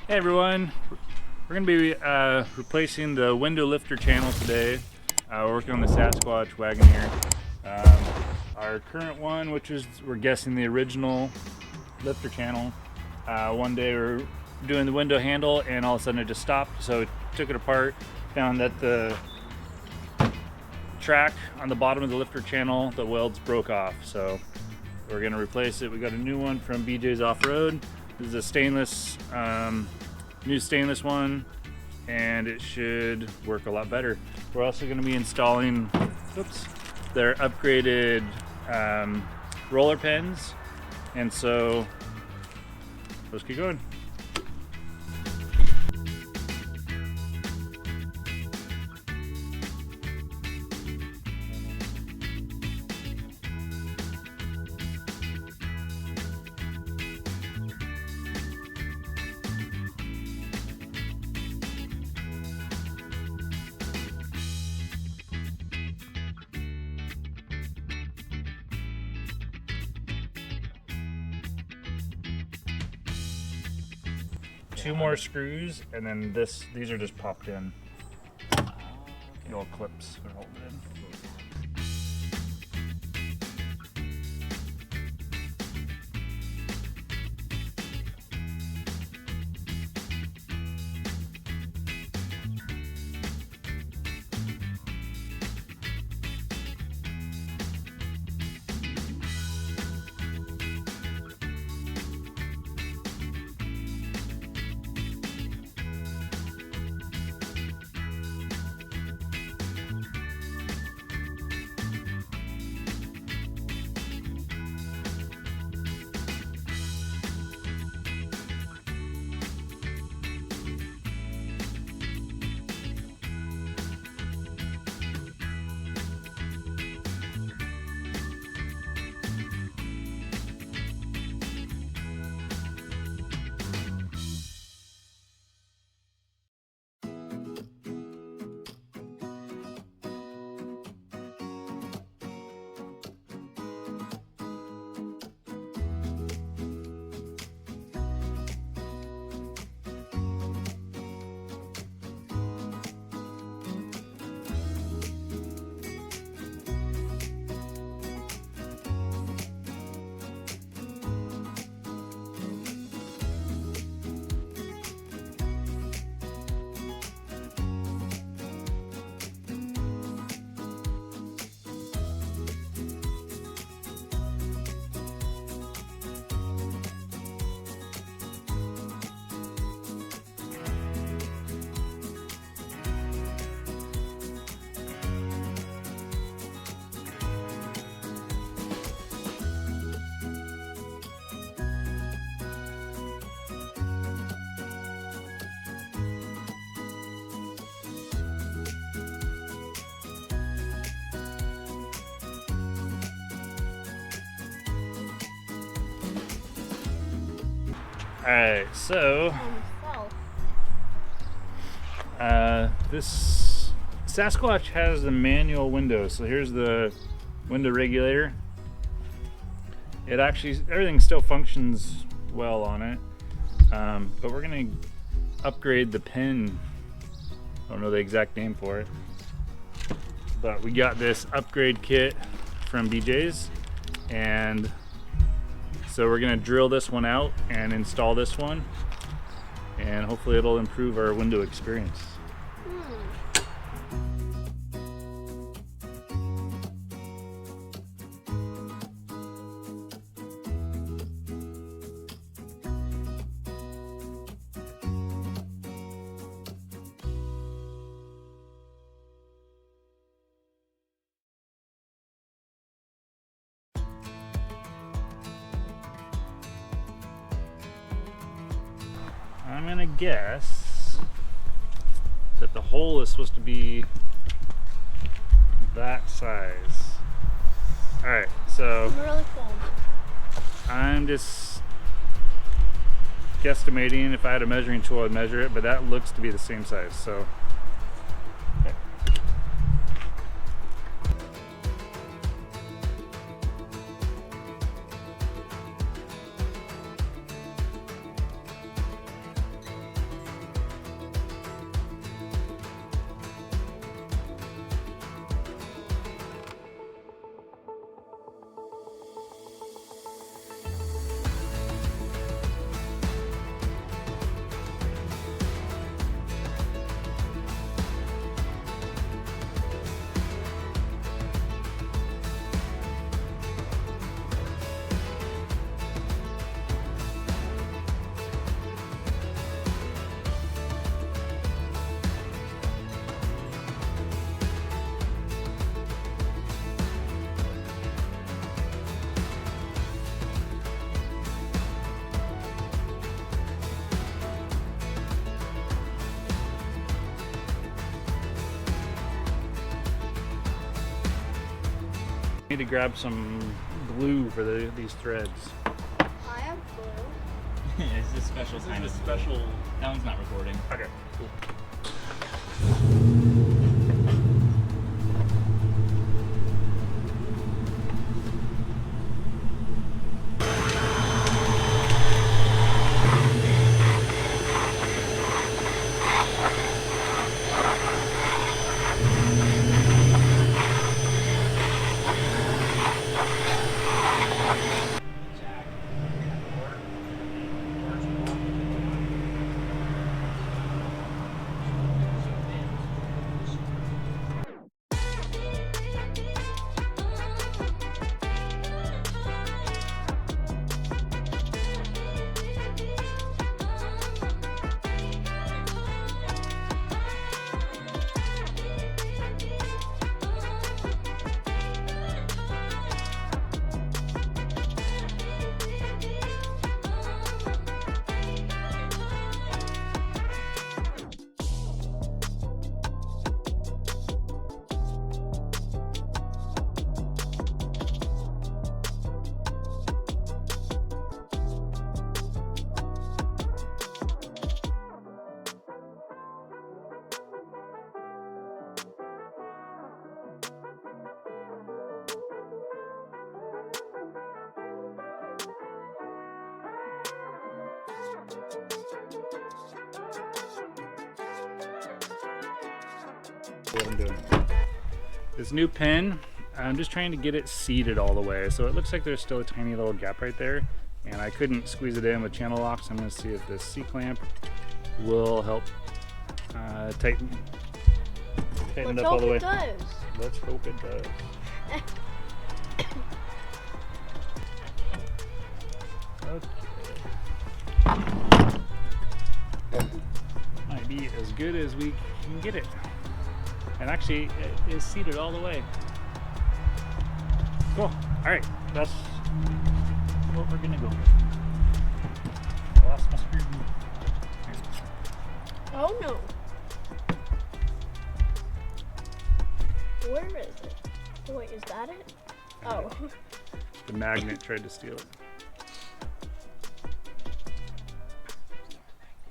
Hey everyone, we're going to be replacing the window lifter channel today. We're working on the Sasquatch Wagoneer. Our current one, which is, we're guessing, the original lifter channel. One day we were doing the window handle and all of a sudden it just stopped, so we took it apart, found that the track on the bottom of the lifter channel, the welds broke off, so we're going to replace it. We got a new one from BJ's Off-Road. This is a stainless, new stainless one, and it should work a lot better. We're also going to be installing, their upgraded roller pins, and so let's keep going. Two more screws, and then these are just popped in. The old clips are holding it in. Alright, so this Sasquatch has the manual window, so here's the window regulator. It actually, everything still functions well on it, but we're gonna upgrade the pin. I don't know the exact name for it, but we got this upgrade kit from BJ's, and so we're gonna drill this one out and install this one, and hopefully it'll improve our window experience. I'm gonna guess that the hole is supposed to be that size. Alright, so really cold. I'm just guesstimating. If I had a measuring tool I'd measure it, but that looks to be the same size, so okay. Need to grab some glue for these threads. I have glue. It's a special kind of special. That one's not recording. Okay, cool. What I'm doing. This new pin, I'm just trying to get it seated all the way. So it looks like there's still a tiny little gap right there, and I couldn't squeeze it in with channel locks. I'm going to see if this C-clamp will help tighten it up all the way. Let's hope it does. Okay. Might be as good as we can get it. And actually, it is seated all the way. Cool. All right, that's what we're gonna go with. I lost my screw. Oh no. Where is it? Wait, is that it? Oh. The magnet tried to steal it.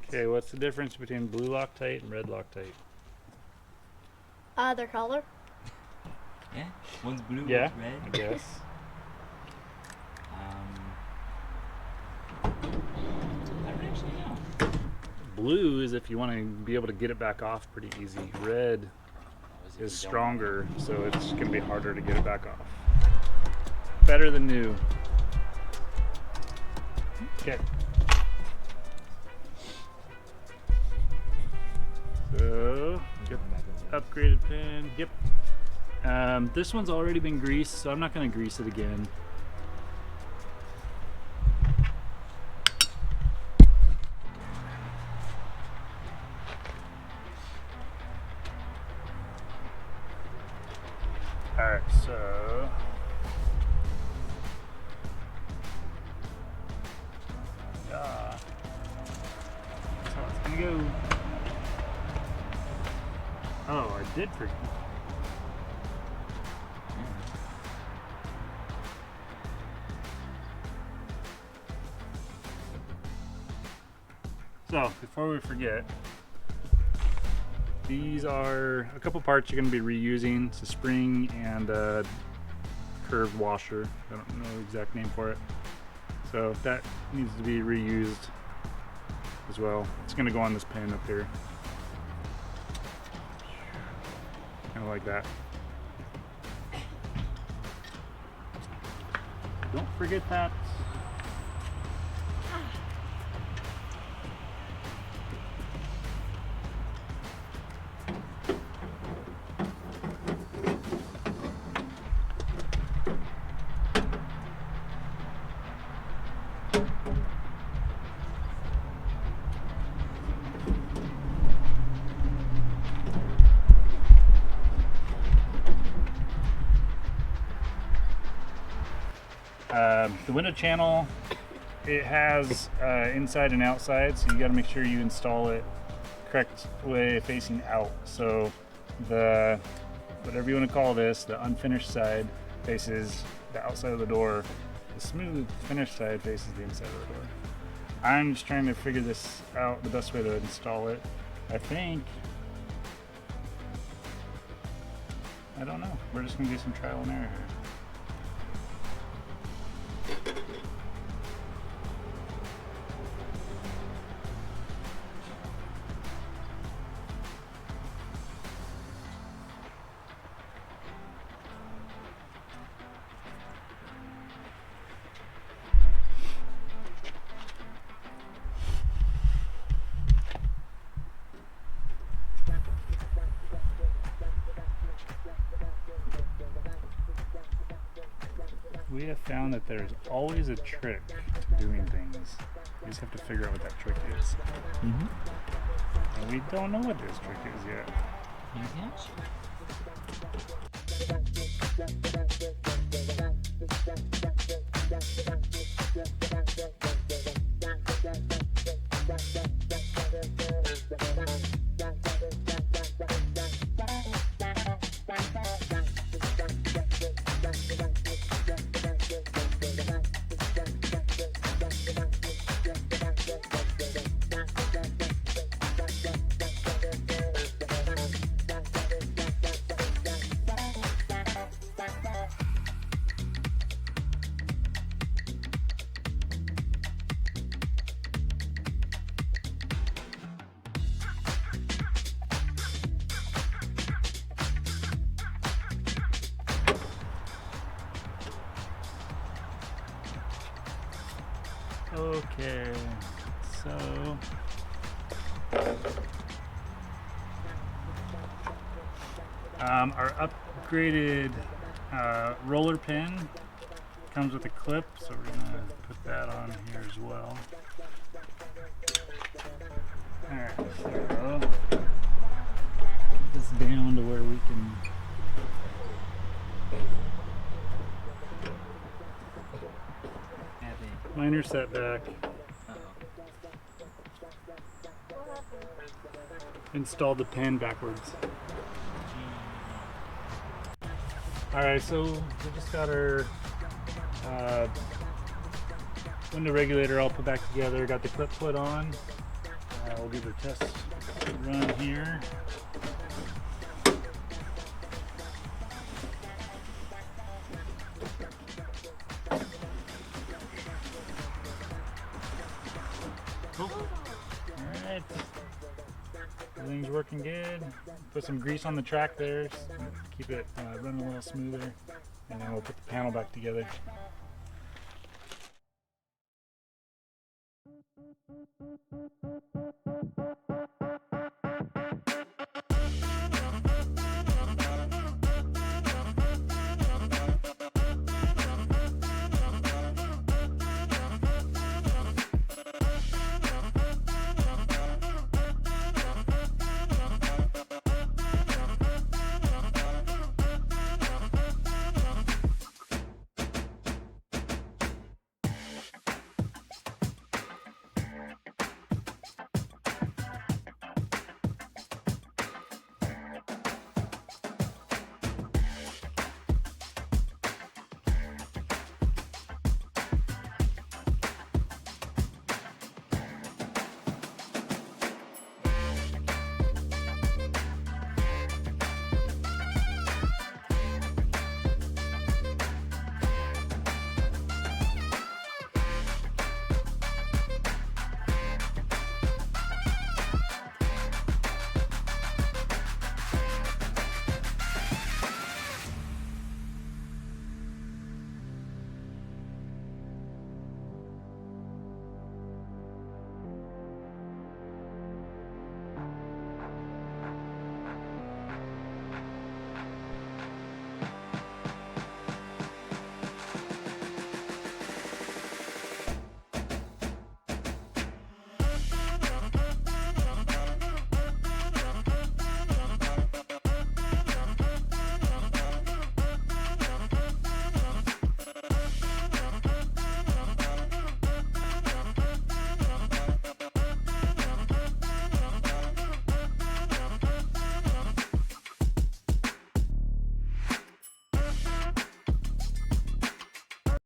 Okay, what's the difference between blue Loctite and red Loctite? Their color. Yeah, one's blue, Yeah, one's red. I guess. I don't actually know. Blue is if you want to be able to get it back off pretty easy. Red is stronger, so it's going to be harder to get it back off. Better than new. Okay. So, get upgraded pin. Yep. This one's already been greased, so I'm not going to grease it again. Alright, so that's how it's gonna go. Oh, I did forget. So, before we forget, these are a couple parts you're going to be reusing. It's a spring and a curved washer. I don't know the exact name for it. So that needs to be reused as well. It's going to go on this pin up here. Kind of like that. Don't forget that. The window channel, it has inside and outside, so you got to make sure you install it correct way facing out. So the, whatever you want to call this, the unfinished side faces the outside of the door. The smooth finished side faces the inside of the door. I'm just trying to figure this out, the best way to install it. I think, I don't know. We're just gonna do some trial and error here. We have found that there's always a trick to doing things. We just have to figure out what that trick is. And we don't know what this trick is yet. Okay, so our upgraded roller pin comes with a clip, so we're gonna put that on here as well. Alright, so get this down to where we can minor setback. Install the pin backwards. Alright, so we just got our window regulator all put back together, got the clip put on. We'll do the test run here. Alright, everything's working good. Put some grease on the track there, so keep it running a little smoother, and then we'll put the panel back together.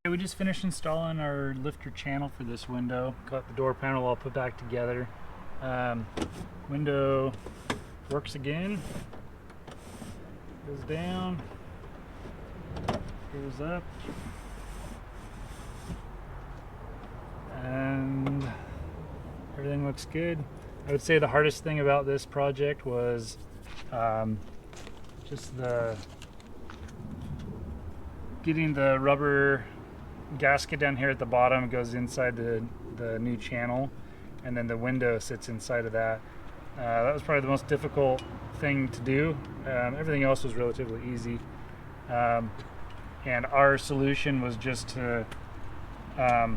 We just finished installing our lifter channel for this window. Got the door panel all put back together. Window works again. Goes down. Goes up. And everything looks good. I would say the hardest thing about this project was just getting the rubber gasket down here at the bottom. Goes inside the new channel, and then the window sits inside of that. That was probably the most difficult thing to do. Everything else was relatively easy, and our solution was just to I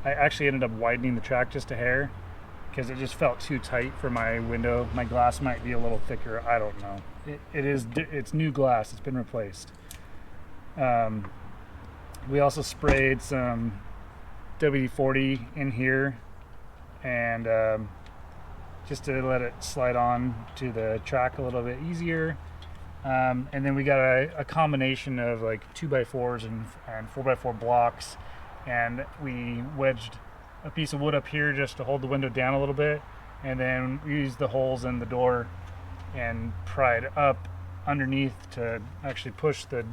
actually ended up widening the track just a hair because it just felt too tight for my window. My glass might be a little thicker, I don't know. It's new glass, it's been replaced. We also sprayed some WD-40 in here, and just to let it slide on to the track a little bit easier. And then we got a combination of like 2x4s and 4x4 blocks, and we wedged a piece of wood up here just to hold the window down a little bit, and then we used the holes in the door and pried up underneath to actually push the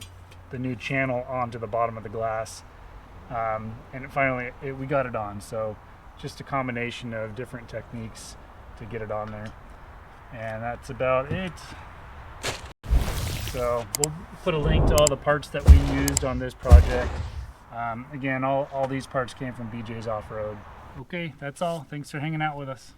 new channel onto the bottom of the glass. And finally we got it on. So just a combination of different techniques to get it on there, and that's about it. So we'll put a link to all the parts that we used on this project. Again, all these parts came from BJ's Off-Road. Okay, that's all. Thanks for hanging out with us.